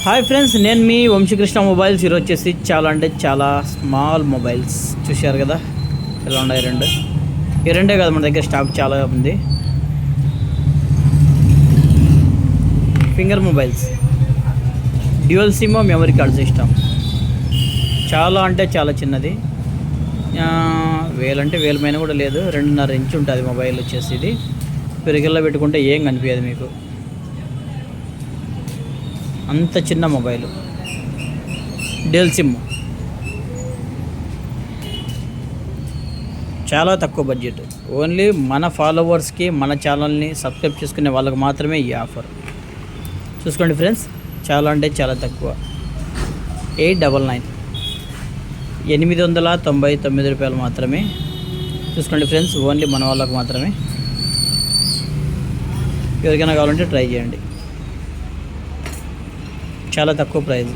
Hi friends, నేను మీ Vamsikrishna mobiles. ఈరోజు వచ్చేసి చాలా అంటే చాలా స్మాల్ మొబైల్స్ చూశారు కదా, ఎలా ఉన్నాయి. ఈ రెండే కదా మన దగ్గర స్టాక్ చాలా ఉంది. Finger mobiles, dual SIM, memory card system. చాలా అంటే చాలా చిన్నది, వేలంటే వేల పైన కూడా లేదు. 2.5 ఇంచ్ ఉంటుంది మొబైల్ వచ్చేసి. ఇది పెరిగిల్లో పెట్టుకుంటే ఏం కనిపించదు మీకు, అంత చిన్న మొబైల్. డ్యూయల్ సిమ్, చాలా తక్కువ బడ్జెట్. ఓన్లీ మన ఫాలోవర్స్కి, మన ఛానల్ని సబ్స్క్రైబ్ చేసుకునే వాళ్ళకి మాత్రమే ఈ ఆఫర్. చూసుకోండి ఫ్రెండ్స్, చాలా అంటే చాలా తక్కువ. 899 899 రూపాయలు మాత్రమే. చూసుకోండి ఫ్రెండ్స్, ఓన్లీ మన వాళ్ళకు మాత్రమే. ఎవరికైనా కావాలంటే ట్రై చేయండి, చాలా తక్కువ ప్రైస్.